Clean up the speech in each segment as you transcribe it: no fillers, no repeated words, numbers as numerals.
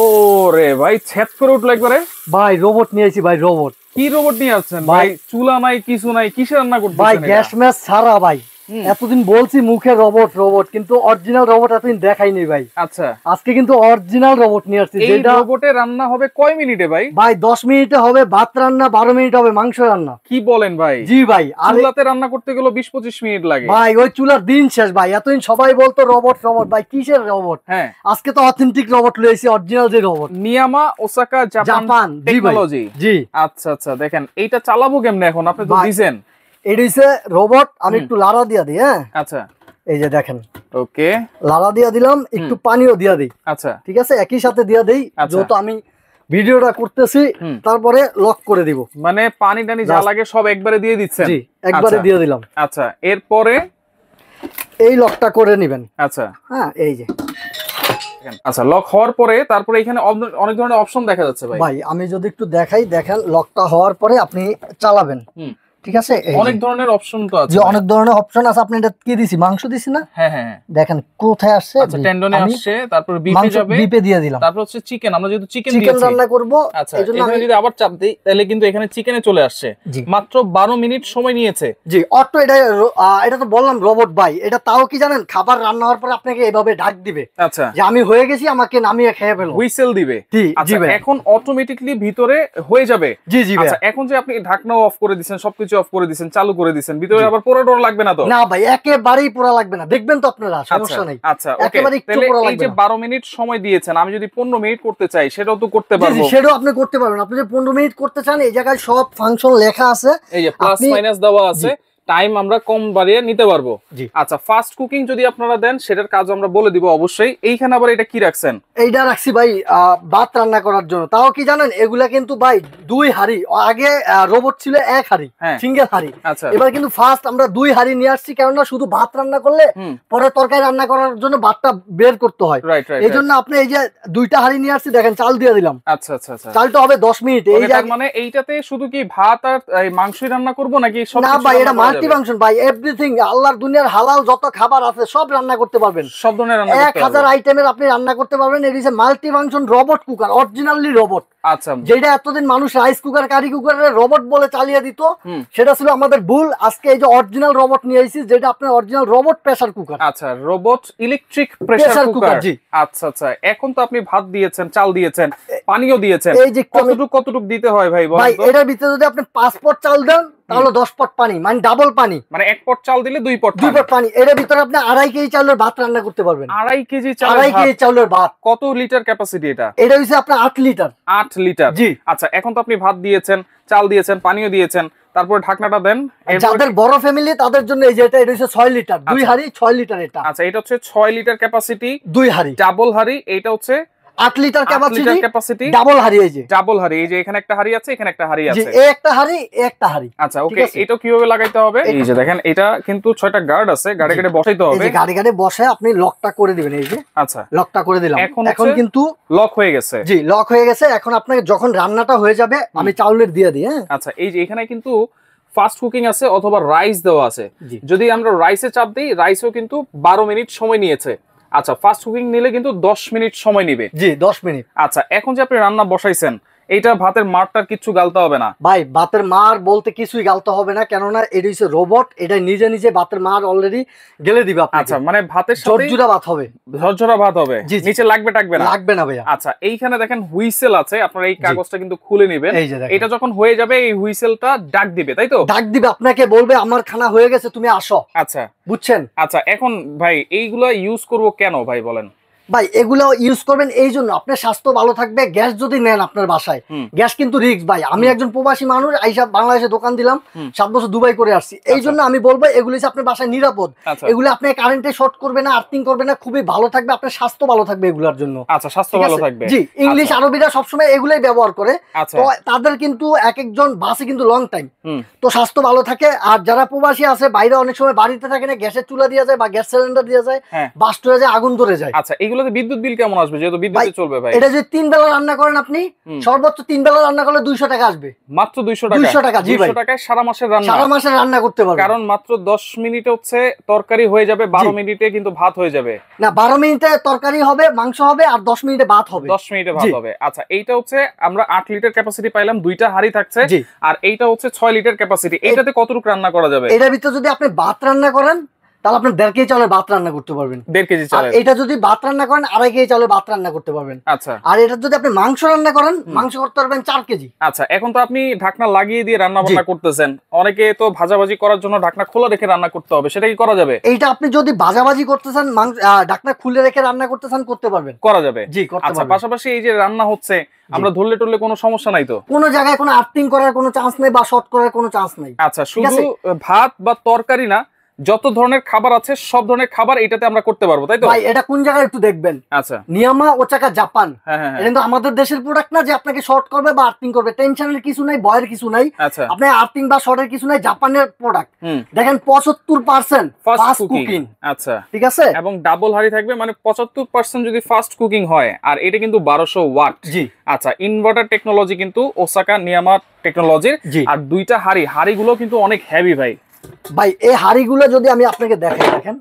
ওরে ভাই ছেদ করে উঠলো একবারে। ভাই রোবট নিয়েছি ভাই, রোবট। কি রোবট নিয়ে আসছেন ভাই? চুলা নাই কিছু নাই, কিসে রান্না করতেছেন ভাই? গ্যাস ম্যাস ছাড়া ভাই। এতদিন বলছি মুখে রোবট রোবট, কিন্তু অরিজিনাল রোবট এতদিন দেখাইনি ভাই। আচ্ছা, আজকে কিন্তু অরিজিনাল রোবট নিয়ে আসছি। এই রোবটে রান্না হবে কয় মিনিটে ভাই? ভাই 10 মিনিটে হবে ভাত রান্না, 12 মিনিট হবে মাংস রান্না। কি বলেন ভাই? জি ভাই। চুলাতে রান্না করতে গেলে 20-25 মিনিট লাগে ভাই। ওই চুলার দিন শেষ ভাই। এতদিন সবাই বলতো রোবট রোবট, ভাই কিসের রোবট? হ্যাঁ, আজকে তো অথেন্টিক রোবট লইছি, অরিজিনাল যে রোবট। নিয়ামা ওসাকা জাপান টেকনোলজি। জি। আচ্ছা আচ্ছা, দেখেন এইটা চালাবো কেমনে এখন? আপনি তো দিবেন। এটা হইছে রোবট। আমি একটু লাড়া দিয়া দিই। হ্যাঁ আচ্ছা, এই যে দেখেন। ওকে, লাড়া দিয়া দিলাম, একটু পানিও দিয়া দিই। আচ্ছা ঠিক আছে, একই সাথে দিয়া দেই, যেহেতু আমি ভিডিওটা করতেছি। তারপরে লক করে দিব। মানে পানি টানি যা লাগে সব একবারে দিয়ে দিচ্ছেন? জি, একবারে দিয়ে দিলাম। আচ্ছা, এরপরে এই লকটা করে নেবেন। আচ্ছা, হ্যাঁ এই যে। আচ্ছা, লক হওয়ার পরে তারপরে এখানে অনেক ধরনের অপশন দেখা যাচ্ছে ভাই। ভাই আমি যদি একটু দেখাই, দেখেন লকটা হওয়ার পরে আপনি চালাবেন। ঠিক আছে, অনেক ধরনের অপশন তো আছে। যে অনেক ধরনের অপশন আছে। আপনি এটা কি দিছি? মাংস দিছি না? হ্যাঁ হ্যাঁ, দেখেন কোথায় আসছে। আচ্ছা, টেন্ডনে আসছে, তারপর বিপে যাবে, বিপে দিয়ে দিলাম। তারপর হচ্ছে চিকেন। আমরা যেহেতু চিকেন রান্না করব, আচ্ছা, এখানে যদি আবার চাপ দেই তাহলে কিন্তু এখানে চিকেনে চলে আসছে। মাত্র 12 মিনিট সময় নিয়েছে। জি, অটো। এটা তো বললাম রোবট ভাই। এটা তাও কি জানেন, খাবার রান্না হওয়ার পর আপনাকে এভাবে ডাক দিবে। আচ্ছা, যে আমি হয়ে গেছি, আমাকে নামিয়ে খেয়ে ফেলো, হুইসেল দিবে। আচ্ছা, এখন অটোমেটিক্যালি ভিতরে হয়ে যাবে। জি জি। আচ্ছা, এখন যে আপনি ঢাকনাও অফ করে দিবেন, সবকিছু অফ করে দিবেন, চালু করে দিবেন, ভিতরে আবার পোড়া ডর লাগবে না তো? না ভাই, একেবারেই পোড়া লাগবে না। দেখবেন তো আপনারা, সমস্যা নাই। আচ্ছা, একেবারে একটু পোড়া লাগবে না। এই যে 12 মিনিট সময় দিয়েছেন, আমি যদি 15 মিনিট করতে চাই সেটাও তো করতে পারবো? জি, সেটাও আপনি করতে পারবেন। আপনি যে 15 মিনিট করতে চান, এই জায়গায় সব ফাংশন লেখা আছে। এই যে প্লাস মাইনাস দেওয়া আছে, টাইম আমরা কম বাড়িয়ে নিতে পারবো। আচ্ছা, ফাস্ট কুকিং যদি আপনারা দেন সেটার কাজ আমরা বলে দিব অবশ্যই। এইখানে আবার এটা কি রাখছেন? এইটা রাখছি ভাই ভাত রান্না করার জন্য। তাও কি জানেন, এগুলা কিন্তু ভাই 2 হাঁড়ি। আগে রোবট ছিল 1 হাঁড়ি, সিঙ্গেল হাঁড়ি। এবার কিন্তু ফার্স্ট আমরা 2 হাঁড়ি নিয়ে আসছি, কেননা শুধু ভাত রান্না করলে পরে তরকারি রান্না করার জন্য ভাতটা বের করতে হয়। এই জন্য আপনি এই যে 2টা হাঁড়ি নিয়ে আসছি, দেখেন চাল দিয়ে দিলাম। আচ্ছা আচ্ছা আচ্ছা, চালটা হবে 10 মিনিট। এই মানে এইটাতে শুধু কি ভাত আর মাংসই রান্না করব নাকি সব? না ভাই, এটা মাল্টিফাংশন ভাই। এভরিথিং, আল্লাহর দুনিয়ার হালাল যত খাবার আছে সব রান্না করতে পারবেন। সব ধরনের রান্না করতে পারবেন। 1000 আইটেমের আপনি রান্না করতে পারবেন। এটা হচ্ছে multifunction robot cooker, originally robot. আচ্ছা, যেটা এতদিন মানুষ রাইস কুকার, কারি কুকারে রোবট বলে চালিয়ে দিত, সেটা ছিল আমাদের ভুল। আজকে এই যে অরিজিনাল রোবট নিয়ে আইছি, যেটা আপনার অরিজিনাল রোবট প্রেসার কুকার। আচ্ছা, রোবট ইলেকট্রিক প্রেসার কুকার। জি। আচ্ছা আচ্ছা, এখন তো আপনি ভাত দিয়েছেন, চাল দিয়েছেন, পানিও দিয়েছেন। এই যে কতটুকু দিতে হয় ভাই বলেন তো? ভাই এটার ভিতরে যদি আপনি 5 পট চাল দেন তাহলে 10 পট পানি, মানে ডাবল পানি। মানে 1 পট চাল দিলে 2 পট পানি। এটার ভিতরে আপনি 2.5 কেজি চালের ভাত রান্না করতে পারবেন। 2.5 কেজি চাল? 2.5 কেজি চালের ভাত। কত লিটার ক্যাপাসিটি এটা? এটা হইছে আপনার 8 লিটার। 8 লিটার। জি। আচ্ছা, এখন তো আপনি ভাত দিয়েছেন, চাল দিয়েছেন, পানিও দিয়েছেন, তারপর ঢাকনাটা দেন। যাদের বড় ফ্যামিলি তাদের জন্য এই যে এটা হচ্ছে 6 লিটার, 2 হাঁড়ি 6 লিটার এটা। আচ্ছা, এটা হচ্ছে 6 লিটার ক্যাপাসিটি, 2 হাঁড়ি, ডাবল হাঁড়ি। এটা হচ্ছে 8 লিটার ক্যাপাসিটি, ডাবল হাঁড়ি। এই যে ডাবল হাঁড়ি, এই যে এখানে একটা হাঁড়ি আছে, এখানে একটা হাঁড়ি আছে। জি, এই একটা হাঁড়ি, এই একটা হাঁড়ি। আচ্ছা, ওকে। এটা কিভাবে লাগাইতে হবে? এই যে দেখেন, এটা কিন্তু 6টা গার্ড আছে, গাড়ে গাড়ে বসাইতে হবে। এই যে গাড়ে গাড়ে বসে আপনি লকটা করে দিবেন। এই যে আচ্ছা, লকটা করে দিলাম। এখন কিন্তু লক হয়ে গেছে। জি, লক হয়ে গেছে। এখন আপনাকে যখন রান্নাটা হয়ে যাবে, আমি চাউলের দিয়ে দিই। হ্যাঁ, আচ্ছা, এই যে এখানে কিন্তু ফাস্ট কুকিং আছে অথবা রাইস দেওয়া আছে। যদি আমরা রাইসে চাপ দিই, রাইসও কিন্তু 12 মিনিট সময় নিয়েছে। আচ্ছা, ফাস্ট কুকিং নিলে কিন্তু 10 মিনিট সময় নিবে। জি, 10 মিনিট। আচ্ছা, এখন যে আপনি রান্না বসাইছেন, এইটা ভাতের মারটার কিছু গালতে হবে না ভাই? ভাতের মার বলতে কিছুই গালতে হবে না, কেননা এটা হচ্ছে রোবট। এটা নিজে নিজে ভাতের মার অলরেডি গেলে দিবে আপনাকে। আচ্ছা, মানে ভাতের সাথে ঝরঝরা ভাত হবে। ঝরঝরা ভাত হবে, নিচে লাগবে টাকবে না? লাগবে না ভাইয়া। আচ্ছা, এইখানে দেখেন হুইসেল আছে, আপনারা এই কাগজটা কিন্তু খুলে নেবেন। এটা যখন হয়ে যাবে, এই হুইসেলটা ডাক দিবে, তাই তো? ডাক দিবে, আপনাকে বলবে আমার খানা হয়ে গেছে, তুমি আসো। আচ্ছা, বুঝছেন? আচ্ছা, এখন ভাই এইগুলা ইউজ করব কেন ভাই বলেন? ভাই এগুলো ইউজ করবেন এই জন্য, আপনার স্বাস্থ্য ভালো থাকবে। গ্যাস যদি নেন আপনার বাসায়, গ্যাস কিন্তু রিস্ক ভাই। আমি একজন প্রবাসী মানুষ, আইসা বাংলাদেশে দোকান দিলাম, 7 বছর দুবাই করে আসছি। এই জন্য আমি বলবো এগুলো আপনার বাসায় নিরাপদ। এগুলো আপনি কারেন্টে শর্ট করবে না, আর্থিং করবে না, খুবই ভালো থাকবে। আপনার স্বাস্থ্য ভালো থাকবে এগুলোর জন্য। আচ্ছা, স্বাস্থ্য ভালো থাকবে। জি, ইংলিশ আরবিরা সবসময় এগুলাই ব্যবহার করে। তো তাদের কিন্তু এক একজন বাসে কিন্তু লং টাইম, তো স্বাস্থ্য ভালো থাকে। আর যারা প্রবাসী আছে বাইরে, অনেক সময় বাড়িতে থাকে না, গ্যাসের চুলা দিয়ে যায় বা গ্যাস সিলিন্ডার দিয়ে যায়, বাস্ট হয়ে যায়, আগুন ধরে যায়। আচ্ছা, এগুলো এগুলোতে বিদ্যুৎ বিল কেমন আসবে যেহেতু বিদ্যুতে চলবে ভাই? এটা যদি 3 বেলা রান্না করেন আপনি, সর্বোচ্চ 3 বেলা রান্না করলে 200 টাকা আসবে। মাত্র 200 টাকা? 200 টাকা, জি ভাই। 200 টাকায় সারা মাসের রান্না, সারা মাসের রান্না করতে পারবেন। কারণ মাত্র 10 মিনিটে হচ্ছে তরকারি হয়ে যাবে, 12 মিনিটে কিন্তু ভাত হয়ে যাবে। না, 12 মিনিটে তরকারি হবে, মাংস হবে, আর 10 মিনিটে ভাত হবে। 10 মিনিটে ভাত হবে। আচ্ছা, এইটা হচ্ছে আমরা 8 লিটার ক্যাপাসিটি পাইলাম, দুইটা হাড়ি থাকছে, আর এইটা হচ্ছে 6 লিটার ক্যাপাসিটি। এটাতে কতটুকু রান্না করা যাবে? এটার ভিতরে যদি আপনি ভাত রান্না করেন তাহলে আপনি 1.5 কেজি চালের ভাত রান্না করতে পারবেন। 1.5 কেজি চালের। এটা যদি ভাত রান্না করেন 2.5 কেজি চালের ভাত রান্না করতে পারবেন। আচ্ছা। আর এটা যদি আপনি মাংস রান্না করেন, মাংস করতে পারবেন 4 কেজি। আচ্ছা, এখন তো আপনি ঢাকনা লাগিয়ে দিয়ে রান্না বান্না করতেছেন, অনেকে তো ভাজাভাজি করার জন্য ঢাকনা খোলা রেখে রান্না করতে হবে, সেটা কি করা যাবে? এইটা আপনি যদি ভাজাভাজি করতেছেন, ঢাকনা খুলে রেখে রান্না করতেছেন, করতে পারবেন, করা যাবে। জি, করতে পারবেন। পাশাপাশি এই যে রান্না হচ্ছে, আমরা ধরলে টরলে কোনো সমস্যা নাই তো? কোনো জায়গায় কোনো আর্থিং করার কোনো চান্স নেই বা শর্ট করার কোনো চান্স নেই। আচ্ছা, শুধু ভাত বা তরকারি না, যত ধরনের খাবার আছে সব ধরনের খাবার এটাতে আমরা করতে পারবো, তাই তো ভাই? এটা কোন জায়গায় একটু দেখবেন। আচ্ছা, নিয়ামা ওসাকা জাপান, হ্যাঁ, এটা কিন্তু আমাদের দেশের প্রোডাক্ট না যে আপনাকে শর্ট করবে বা আর্থিং করবে। টেনশনের কিছু নাই, ভয়ের কিছু নাই। আচ্ছা, আপনি আর্থিং বা শর্টের কিছু নাই, জাপানের প্রোডাক্ট। দেখেন 75% ফাস্ট কুকিং। আচ্ছা, ঠিক আছে, এবং ডাবল হাড়ি থাকবে, মানে 75% যদি ফাস্ট কুকিং হয়, আর এটা কিন্তু 1200 ওয়াট। জি। আচ্ছা, ইনভার্টার টেকনোলজি কিন্তু ওসাকা নিয়ামা টেকনোলজির। আর দুইটা হাড়িগুলো কিন্তু অনেক হেভি ভাই। ভাই এই হাড়িগুলো যদি আমি আপনাকে দেখাই, দেখেন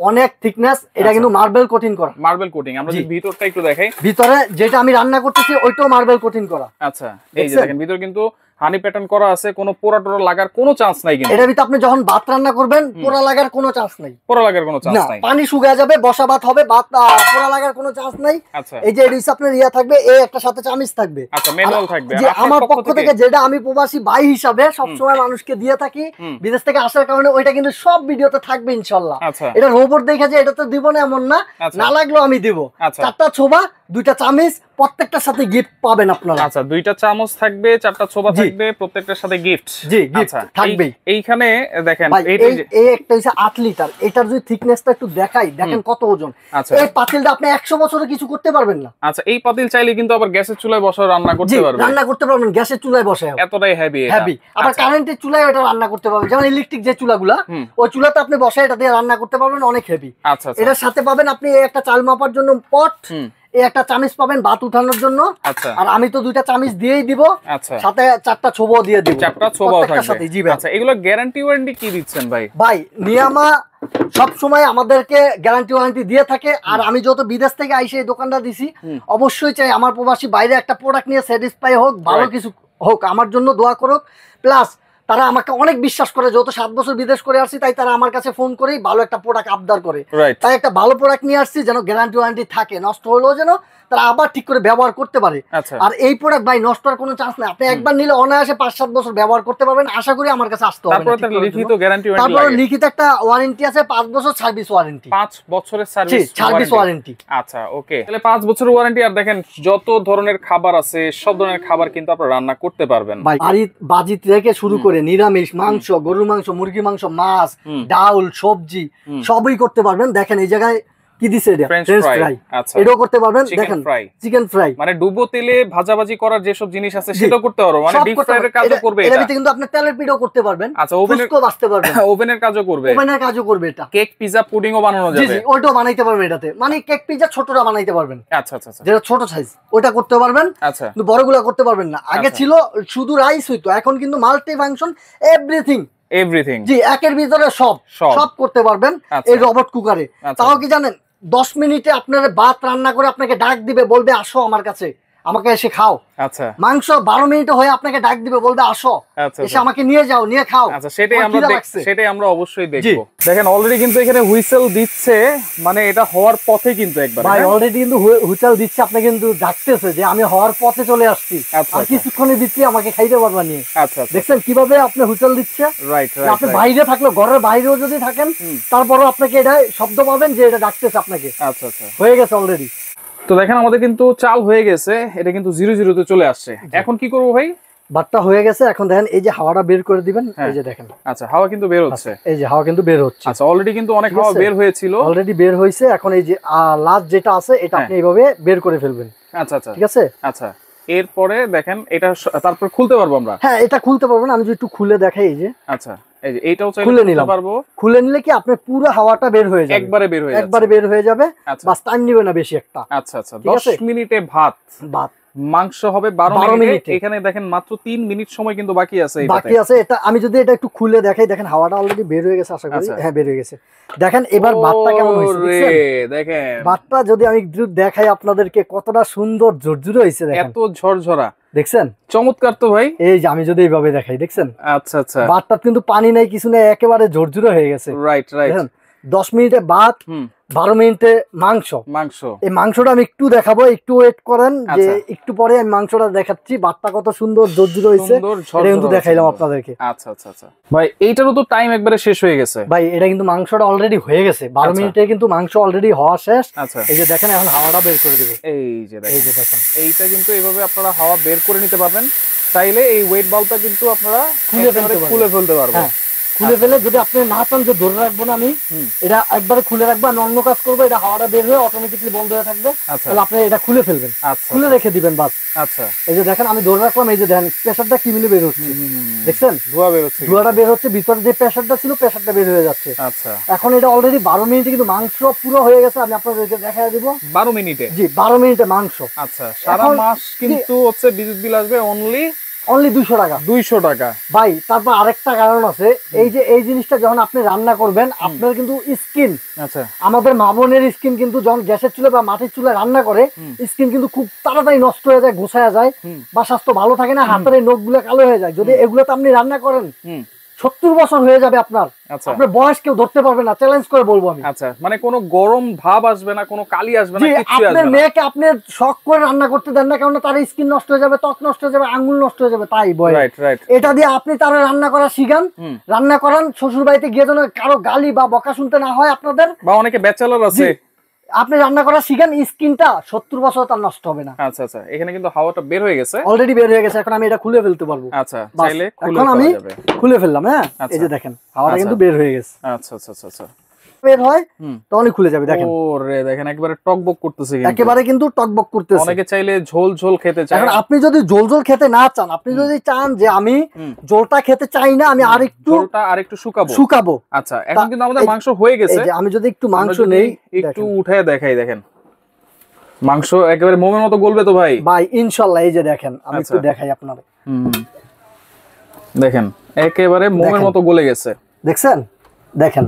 অনেক থিকনেস। এটা কিন্তু মার্বেল কোটিং করা। Marble coating. আমরা যদি ভিতরটা একটু দেখাই, ভিতরে যেটা আমি রান্না করতেছি ওইটাও মার্বেল কোটিং করা। আচ্ছা, এই যে দেখেন ভিতর কিন্তু হানি প্যাটার্ন করা আছে, কোনো পোড়া টোড়া লাগার কোনো চান্স নাই কিন্তু। এটার ভিতরে আপনি যখন ভাত রান্না করবেন, পোড়া লাগার কোনো চান্স নাই। পোড়া লাগার কোনো চান্স নাই, পানি শুকিয়ে যাবে, বসা ভাত হবে, ভাত পোড়া লাগার কোনো চান্স নাই। আচ্ছা, এই যে এডিস আপনার ইয়া থাকবে, এই একটা সাথে চামিচ থাকবে। আচ্ছা, ম্যানুয়াল থাকবে। যে আমার পক্ষ থেকে যেটা আমি প্রবাসী ভাই হিসাবে সব সময় মানুষকে দিয়ে থাকি, বিদেশ থেকে আসার কারণে ওইটা কিন্তু সব ভিডিওতে থাকবে ইনশাআল্লাহ। এটা রোবট দেখে যে এটা তো দিব না এমন না, না লাগলেও আমি দিব। 4টা ছোবা, 2টা চামিচ, প্রত্যেকটার সাথে গিফট পাবেন আপনারা। আচ্ছা, 2টা চামচ থাকবে, 4টা ছোবা থাকবে, প্রত্যেকটার সাথে গিফট। জি, গিফট থাকবে। এইখানে দেখেন এই একটা হইছে 8 লিটার। এটার যদি থিকনেসটা একটু দেখাই, দেখেন কত ওজন। এই পাতিলটা আপনি 100 বছরে কিছু করতে পারবেন না। আচ্ছা, এই পাতিল চাইলে কিন্তু আবার গ্যাসের চুলায় বসে রান্না করতে পারবেন। রান্না করতে পারবেন গ্যাসের চুলায় বসে, এতটাই হেভি। আবার কারেন্টের চুলায় এটা রান্না করতে পারবেন, যেমন ইলেকট্রিক যে চুলাগুলা, ওই চুলাতে আপনি বসে এটা দিয়ে রান্না করতে পারবেন, অনেক হেভি। আচ্ছা, এটার সাথে পাবেন আপনি একটা চাল মাপার জন্য পট, এই একটা চামিচ পাবেন ভাত উঠানোর জন্য। আর আমি তো 2টা চামিচ দিয়েই দিব, সাথে 4টা ছোবাও দিয়ে দিব। 4টা ছোবাও থাকবে। জি ভাই। আচ্ছা, এগুলো গ্যারান্টি ওয়ারেন্টি কি দিচ্ছেন ভাই? ভাই নিয়ামা সব সময় আমাদেরকে গ্যারান্টি ওয়ারেন্টি দিয়ে থাকে। আর আমি যত বিদেশ থেকে আইসে এই দোকানটা দিছি, অবশ্যই চাই আমার প্রবাসী বাইরে একটা প্রোডাক্ট নিয়ে স্যাটিসফাই হোক, ভালো কিছু হোক, আমার জন্য দোয়া করুক। প্লাস তারা আমাকে অনেক বিশ্বাস করে, যেহেতু 7 বছর বিদেশ করে আসছি, তাই তারা আমার কাছে ফোন করেই ভালো একটা প্রোডাক্ট আবদার করে। তাই একটা ভালো প্রোডাক্ট নিয়ে আসছি, যেন গ্যারান্টি ওয়ারেন্টি থাকে, নষ্ট হলেও যেন তারা আবার ঠিক করে ব্যবহার করতে পারে। আর এই প্রোডাক্ট ভাই নষ্ট হওয়ার কোনো চান্স নাই। আপনি একবার নিলে অনায়াসে 5-7 বছর ব্যবহার করতে পারবেন। আশা করি আমার কাছে আসতে হবে। তারপর লিখিত একটা ওয়ারেন্টি আছে, 5 বছর সার্ভিস ওয়ারেন্টি। 5 বছরের সার্ভিস ওয়ারেন্টি। আচ্ছা, ওকে, তাহলে 5 বছরের ওয়ারেন্টি। আর দেখেন যত ধরনের খাবার আছে সব ধরনের খাবার কিন্তু আপনারা রান্না করতে পারবেন। বাড়ির বাজি থেকে শুরু করে নিরামিষ মাংস, গরুর মাংস, মুরগি মাংস, মাছ, ডাউল, সবজি সবই করতে পারবেন। দেখেন এই জায়গায় কি দিছে, এটা ফ্রেঞ্চ ফ্রাই। আচ্ছা, এটাও করতে পারবেন। দেখেন চিকেন ফ্রাই, মানে ডুবো তেলে ভাজাভাজি করার যে সব জিনিস আছে সেটাও করতে পারো, মানে ডিপ ফ্রাইয়ের কাজও করবে এটা। কিন্তু আপনি তেলের পিঠাও করতে পারবেন। আচ্ছা, ওভেনও বাঁচতে পারবেন। ওভেনের কাজও করবে, ওভেনের কাজও করবে। এটা কেক, পিজা, পুডিংও বানানো যাবে। জি, ওটাও বানাইতে পারবেন এটাতে। মানে কেক, পিজা ছোটটা বানাইতে পারবেন। আচ্ছা, আচ্ছা, যেটা ছোট সাইজ ওটা করতে পারবেন। আচ্ছা, কিন্তু বড়গুলো করতে পারবেন না। আগে ছিল শুধু রাইস হইতো, এখন কিন্তু মাল্টি ফাংশন, এভরিথিং। জি, একের ভিতরে সব করতে পারবেন এই রোবট কুকারে। তাও কি জানেন, 10 মিনিটে আপনার ভাত রান্না করে আপনাকে ডাক দিবে, বলবে আসো আমার কাছে, আমাকে এসে খাও। আচ্ছা, মাংস 12 মিনিটে হয়ে আপনাকে ডাক দিবে, বলবে আসো, এসে আমাকে নিয়ে যাও, নিয়ে খাও। আচ্ছা, সেটাই আমরা অবশ্যই দেখবো। দেখেন অলরেডি কিন্তু এখানে হুইসেল দিচ্ছে, মানে এটা হওয়ার পথে কিন্তু একবার ভাই অলরেডি কিন্তু হুইসেল দিচ্ছে। আপনি কিন্তু ডাকতেছে যে আমি হওয়ার পথে চলে আসছি, আর কিছুক্ষণের ভিতরে আমাকে খাইতে পারবা নিয়ে। আচ্ছা, দেখছেন কিভাবে আপনি হুইসেল দিচ্ছে। আপনি বাইরে থাকলে, ঘরের বাইরেও যদি থাকেন, তারপরও আপনাকে এটা শব্দ পাবেন যে এটা ডাকতেছে আপনাকে। আচ্ছা, আচ্ছা, হয়ে গেছে অলরেডি। তো দেখেন আমাদের কিন্তু চাল হয়ে গেছে, এটা কিন্তু 0-0 তে চলে আসছে। এখন কি করবো ভাই? ভাতটা হয়ে গেছে, এখন দেখেন এই যে হাওয়াটা বের করে দিবেন। এই যে দেখেন, আচ্ছা, হাওয়া কিন্তু বের হচ্ছে। এই যে হাওয়া কিন্তু বের হচ্ছে। আচ্ছা, অলরেডি কিন্তু অনেক হাওয়া বের হয়েছিল, অলরেডি বের হয়েছে। এখন এই যে লাস্ট যেটা আছে এটা আপনি এইভাবে বের করে ফেলবেন। আচ্ছা, আচ্ছা, ঠিক আছে। আচ্ছা, এরপরে দেখেন এটা তারপর খুলতে পারবো আমরা। হ্যাঁ, এটা খুলতে পারবো না। আমি যদি একটু খুলে দেখাই, এই যে। আচ্ছা, এই যে এইটাও চাইলে খুলে নিতে পারবো। খুলে নিলে কি আপনার পুরো হাওয়াটা বের হয়ে যাবে, একবারে বের হয়ে যাবে। বাস টাইম নিবে না বেশি একটা। আচ্ছা আচ্ছা 10 মিনিটে ভাত মাংস হবে 12 মিনিট। এখানে দেখেন মাত্র 3 মিনিট সময় কিন্তু বাকি আছে। এটা আমি যদি এটা একটু খুলে দেখাই, দেখেন হাওয়াটা অলরেডি বের হয়ে গেছে, আশা করি। হ্যাঁ, বের হয়ে গেছে। দেখেন এবার ভাতটা কেমন হয়েছে দেখেন। ভাতটা যদি আমি একটু দেখাই আপনাদেরকে, কতটা সুন্দর ঝরঝরে হয়েছে, দেখেন এত ঝরঝরা, দেখছেন? চমৎকার তো ভাই। এই যে আমি যদি এইভাবে দেখাই, দেখছেন? আচ্ছা আচ্ছা, ভাতটা কিন্তু পানি নাই, কিছু নাই, একেবারে ঝরঝরে হয়ে গেছে। Right right. 10 মিনিটে ভাত, 12 মিনিটে মাংস। এই মাংসটা আমি একটু দেখাবো, একটু ওয়েট করেন, যে একটু পরে আমি মাংসটা দেখাচ্ছি। ভাতটা কত সুন্দর ঝরঝরে হয়েছে, এটা কিন্তু দেখাইলাম আপনাদেরকে। আচ্ছা আচ্ছা আচ্ছা ভাই, এইটারও তো টাইম একবারে শেষ হয়ে গেছে ভাই। এটা কিন্তু মাংসটা অলরেডি হয়ে গেছে, 12 মিনিটে কিন্তু মাংস অলরেডি হওয়া শেষ। এই যে দেখেন, এখন হাওয়াটা বের করে দিবে। এই যে দেখেন, এইটা কিন্তু এইভাবে আপনারা হাওয়া বের করে নিতে পারবেন। চাইলে এই ওয়েট বাল্বটা কিন্তু আপনারা খুলে ফেলতে পারবেন। খুলে ফেলে যদি আপনি না চান যে ধরে রাখবো না, আমি এটা একবারে খুলে রাখবো, আর অন্য কাজ করবো, এটা হাওয়াটা বের হয়ে অটোমেটিক্যালি বন্ধ হয়ে থাকবে। তাহলে আপনি এটা খুলে ফেলবেন, খুলে রেখে দিবেন বাস। আচ্ছা, এই যে দেখেন আমি ধরে রাখলাম, এই যে দেখেন প্রেসারটা কি মিলে বের হচ্ছে, দেখছেন? ধোঁয়াটা বের হচ্ছে, ভিতরে যে প্রেসারটা ছিল প্রেসারটা বের হয়ে যাচ্ছে। আচ্ছা, এখন এটা অলরেডি 12 মিনিটে কিন্তু মাংস পুরো হয়ে গেছে। আমি আপনাদেরকে দেখাই দিব 12 মিনিটে। জি, 12 মিনিটে মাংস। আচ্ছা, সারা মাস কিন্তু হচ্ছে বিদ্যুৎ বিল আসবে অনলি 200 টাকা। 200 টাকা ভাই। তারপর আরেকটা কারণ আছে, এই যে এই জিনিসটা যখন আপনি রান্না করবেন, আপনার কিন্তু স্কিন, আচ্ছা, আমাদের মা বোনের স্কিন কিন্তু যখন গ্যাসের চুলা বা মাটির চুলা রান্না করে, স্কিন কিন্তু খুব তাড়াতাড়ি নষ্ট হয়ে যায়, গোছায়া যায়, বা স্বাস্থ্য ভালো থাকে না, হাতের এই নখগুলো কালো হয়ে যায়। যদি এগুলোতে আপনি রান্না করেন, 70 বছর হয়ে যাবে আপনার, আপনার বয়স কেউ ধরতে পারবে না, চ্যালেঞ্জ করে বলবো আমি। আচ্ছা, মানে কোনো গরম ভাব আসবে না, কোনো কালি আসবে না, কিছু আসবে না। আপনার মেয়েকে আপনি শখ করে রান্না করতে দেন না, কারণ তার স্কিন নষ্ট হয়ে যাবে, ত্বক নষ্ট হয়ে যাবে, আঙ্গুল নষ্ট হয়ে যাবে, তাই বয়। এটা দিয়ে আপনি তার রান্না করা শিখান, রান্না করান, শ্বশুর বাড়িতে গিয়ে যেন কারো গালি বা বকা শুনতে না হয় আপনাদের। বা অনেকে ব্যাচেলর আছে, আপনি রান্না করা শিখেন, স্কিনটা 70 বছর তার নষ্ট হবে না। আচ্ছা আচ্ছা, এখানে কিন্তু হাওয়াটা বের হয়ে গেছে, অলরেডি বের হয়ে গেছে। এখন আমি এটা খুলে ফেলতে পারবো। আচ্ছা, চাইলে এখন আমি খুলে ফেললাম। হ্যাঁ, এই যে দেখেন হাওয়াটা কিন্তু বের হয়ে গেছে। আচ্ছা আচ্ছা আচ্ছা, বের হয় তখনই খুলে যাবে। দেখেন, ওরে দেখেন একবারে টকবক করতেছে, একেবারে কিন্তু টকবক করতেছে। অনেকে চাইলে ঝোল ঝোল খেতে চায়। এখন আপনি যদি ঝোল ঝোল খেতে না চান, আপনি যদি চান যে আমি ঝোলটা খেতে চাই না, আমি আরেকটু শুকাবো। আচ্ছা, এখন কিন্তু আমাদের মাংস হয়ে গেছে। এই যে আমি যদি একটু মাংস নেই, একটু উঠে দেখাই, দেখেন মাংস একেবারে মোমের মতো গলবে তো ভাই। ভাই ইনশাআল্লাহ। এই যে দেখেন, আমি একটু দেখাই আপনাদের। দেখেন একেবারে মোমের মতো গলে গেছে, দেখছেন? দেখেন,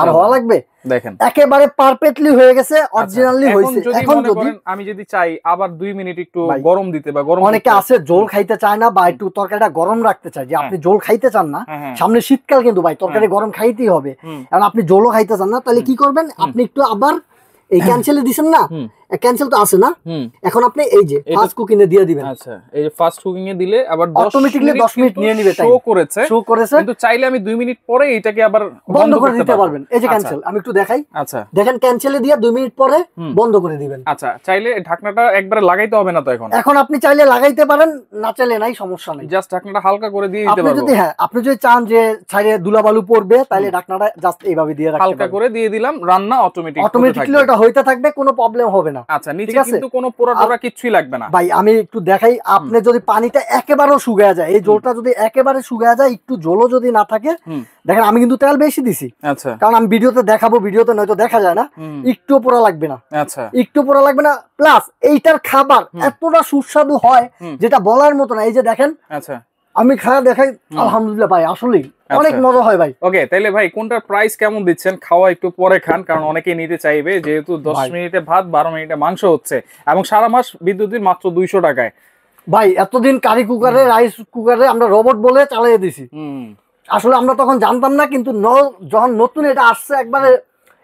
আর হওয়া লাগবে। দেখেন একেবারে পারফেক্টলি হয়ে গেছে, অরিজিনালি হইছে। এখন যদি আমি যদি চাই আবার 2 মিনিট একটু গরম দিতে, বা গরম, অনেকে আছে ঝোল খাইতে চায় না, বা একটু তরকারিটা গরম রাখতে চায়, যে আপনি ঝোল খাইতে চান না, সামনে শীতকাল কিন্তু ভাই তরকারি গরম খাইতেই হবে, কারণ আপনি ঝোলও খাইতে চান না, তাহলে কি করবেন? আপনি একটু আবার এই ক্যান্সেলে দিবেন না, ক্যান্সেল তো আছে না, এখন আপনি এই যে ফাস্ট কুকিং এ দিয়ে দিবেন। আচ্ছা, এই যে ফাস্ট কুকিং এ দিলে আবার অটোমেটিক্যালি 10 মিনিট নিয়ে নিবে, শো করেছে, কিন্তু চাইলে আমি 2 মিনিট পরে এটাকে আবার বন্ধ করে দিতে পারবেন। এই যে ক্যান্সেল, আমি একটু দেখাই। আচ্ছা, দেখেন ক্যান্সেলে দিয়ে 2 মিনিট পরে বন্ধ করে দিবেন। আচ্ছা, চাইলে ঢাকনাটা একবারে লাগাইতে হবে না তো? এখন আপনি চাইলে লাগাইতে পারেন, না চাইলে নাই, সমস্যা নাই, জাস্ট ঢাকনাটা হালকা করে দিয়ে দিতে পারবো। আপনি যদি চান যে ছাইরে ধুলাবালু পড়বে, তাহলে ঢাকনাটা জাস্ট এইভাবে দিয়ে রাখতে হালকা করে দিয়ে দিলাম, রান্না অটোমেটিক্যালি এটা হইতে থাকবে, কোনো প্রবলেম হবে না। আচ্ছা, নিচে কিন্তু কোনো পোড়া টোড়া কিছুই লাগবে না। ভাই আমি একটু দেখাই, আপনি যদি পানিটা একেবারেও শুকায় যায়, এই ঝোলটা যদি একেবারে শুকায় যায়, একটু ঝোলও যদি না থাকে, দেখেন আমি কিন্তু তেল বেশি দিছি। আচ্ছা, কারণ আমি ভিডিওতে দেখাবো, ভিডিওতে নয়তো দেখা যায় না, একটু পোড়া লাগবে না। আচ্ছা, একটু পোড়া লাগবে না, প্লাস এইটার খাবার এতটা সুস্বাদু হয় যেটা বলার মতো না। এই যে দেখেন, আচ্ছা আমি খাওয়া দেখাই, আলহামদুলিল্লাহ ভাই, আসলেই অনেক মজা হয় ভাই। ওকে, তাহলে ভাই কোনটার প্রাইস কেমন দিচ্ছেন? খাওয়া একটু পরে খান, কারণ অনেকেই নিতে চাইবে, যেহেতু 10 মিনিটে ভাত, 12 মিনিটে মাংস হচ্ছে, এবং সারা মাস বিদ্যুৎ বিল মাত্র 200 টাকায়। ভাই এতদিন কারি কুকারে, রাইস কুকারে আমরা রোবট বলে চালিয়ে দিছি, আসলে আমরা তখন জানতাম না, কিন্তু যখন নতুন এটা আসছে একবারে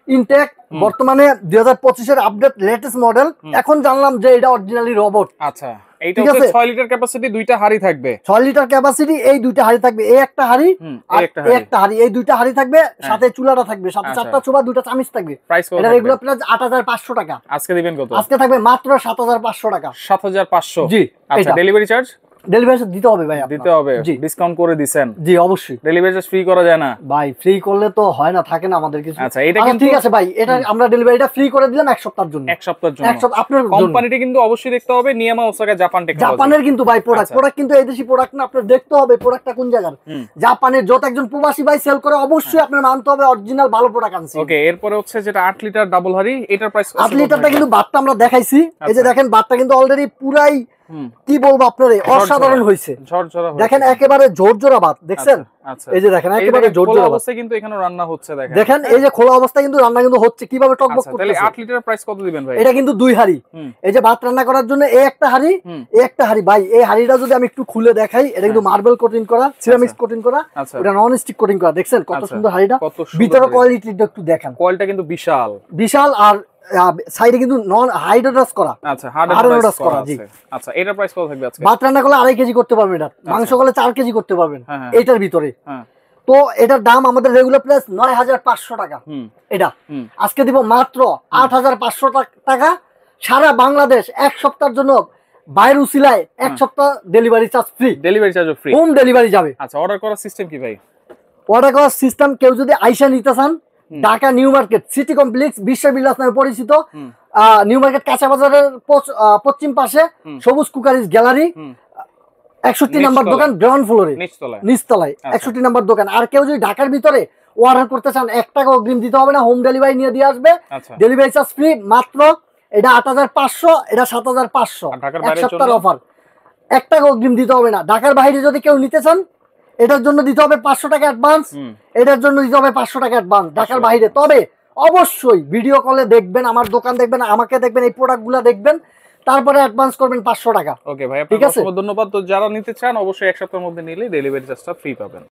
ইনটেক, বর্তমানে 2025 এর আপডেট লেটেস্ট মডেল, এখন জানলাম যে এটা অরিজিনালি রোবট। আচ্ছা, এইটা হচ্ছে 6 লিটার ক্যাপাসিটি, 2টা হাড়ি থাকবে। 6 লিটার ক্যাপাসিটি, এই 2টা হাড়ি থাকবে, এই একটা হাড়ি আর একটা হাড়ি, এই 2টা হাড়ি থাকবে, সাথে চুলাটা থাকবে, সাথে 4টা চুলা, 2টা চামচ থাকবে। এটা রেগুলার প্রাইস 8500 টাকা। আজকে দিবেন কত? আজকে থাকবে মাত্র 7500 টাকা। 7500? জি। আচ্ছা, ডেলিভারি চার্জ? ডেলিভারি দিতে হবে ভাই, দিতে হবে, ডিসকাউন্ট করে দিবেন? জি অবশ্যই। ডেলিভারি চার্জ ফ্রি করা যায় না ভাই? ফ্রি করলে তো হয় না, থাকে না আমাদের কিছু। আচ্ছা এটা কিন্তু ঠিক আছে ভাই, এটা আমরা ডেলিভারিটা ফ্রি করে দিলাম এক সপ্তাহের জন্য। এক সপ্তাহের জন্য, এক সপ্তাহ আপনার কোম্পানিটা কিন্তু অবশ্যই দেখতে হবে নিয়ামা ওসাকা জাপান টেকনোলজি। জাপানের কিন্তু ভাই প্রোডাক্ট কিন্তু এই দেশি প্রোডাক্ট না, আপনার দেখতে হবে প্রোডাক্টটা কোন জায়গার। জাপানের যত একজন প্রবাসী ভাই সেল করে, অবশ্যই আপনার মানতে হবে অরিজিনাল ভালো প্রোডাক্ট আনছে। ওকে, এরপরে হচ্ছে যেটা 8 লিটার ডাবল হাড়ি, এটার প্রাইস 8 লিটারটা কিন্তু বাতটা আমরা দেখাইছি, এই যে দেখেন বাতটা কিন্তু অলরেডি পুরাই কি বলবো আপনারে অসাধারণ হইছে। দেখেন একেবারে ঝরঝরা ভাত, দেখছেন? এই যে দেখেন একেবারে ঝরঝরা অবস্থায় কিন্তু এখানে রান্না হচ্ছে। দেখেন দেখেন এই যে খোলা অবস্থায় কিন্তু রান্না কিন্তু হচ্ছে, কিভাবে টকবক করতেছে। তাহলে 8 লিটার প্রাইস কত দিবেন ভাই? এটা কিন্তু 2 হাড়ি। এই যে ভাত রান্না করার জন্য এই একটা হাড়ি, এই একটা হাড়ি ভাই। এই হাড়িটা যদি আমি একটু খুলে দেখাই, এটা কিন্তু মার্বেল কোটিং করা, সিরামিক্স কোটিং করা, এটা নন স্টিক কোটিং করা। দেখছেন কত সুন্দর হাড়িটা, ভিতরে কোয়ালিটিটা একটু দেখেন। কোয়ালিটিটা কিন্তু বিশাল বিশাল, আর সাইডে কিন্তু নন হাইড্রোডাস করা। আচ্ছা, হাইড্রোডাস করা, জি। আচ্ছা এটার প্রাইস কত থাকবে আজকে? ভাত রান্না করলে 2.5 কেজি করতে পারবেন, এটা মাংস করলে 4 কেজি করতে পারবেন এটার ভিতরে। তো এটার দাম আমাদের রেগুলার প্রাইস 9500 টাকা। এটা আজকে দিব মাত্র 8500 টাকা। সারা বাংলাদেশ এক সপ্তাহের জন্য বাইরে উসিলায় 1 সপ্তাহ ডেলিভারি চার্জ ফ্রি। ডেলিভারি চার্জও ফ্রি, হোম ডেলিভারি যাবে। আচ্ছা অর্ডার করার সিস্টেম কি ভাই? অর্ডার করার সিস্টেম, কেউ যদি আইসা নিতে চান, Dhaka new market city complex Bishwabilas নামে পরিচিত, নিউ মার্কেট কাঁচা বাজারের পশ্চিম পাশে সবুজ কুকারিজ গ্যালারি 61 নাম্বার দোকান, গ্রাউন্ড ফ্লোরে নিচতলায় 61 নাম্বার দোকান। আর কেউ যদি ঢাকার ভিতরে অর্ডার করতে চান, 1 টাকা অগ্রিম দিতে হবে না, হোম ডেলিভারি নিয়ে দিয়ে আসবে, ডেলিভারি চার্জ ফ্রি। মাত্র এটা 8500, এটা 7500, এক সপ্তাহের অফার। 1 টাকা অগ্রিম দিতে হবে না। ঢাকার বাইরে যদি কেউ নিতে চান, এটার জন্য দিতে হবে 500 টাকা অ্যাডভান্স, এটার জন্য দিতে হবে 500 টাকা অ্যাডভান্স ঢাকার বাইরে। তবে অবশ্যই ভিডিও কলে দেখবেন, আমার দোকান দেখবেন, আমাকে দেখবেন, এই প্রোডাক্টগুলো দেখবেন, তারপরে অ্যাডভান্স করবেন 500 টাকা। ওকে ভাই, আপনাকে ধন্যবাদ। তো যারা নিতে চান অবশ্যই 1 সপ্তাহের মধ্যে নিলে ডেলিভারি চার্জটা ফ্রি পাবেন।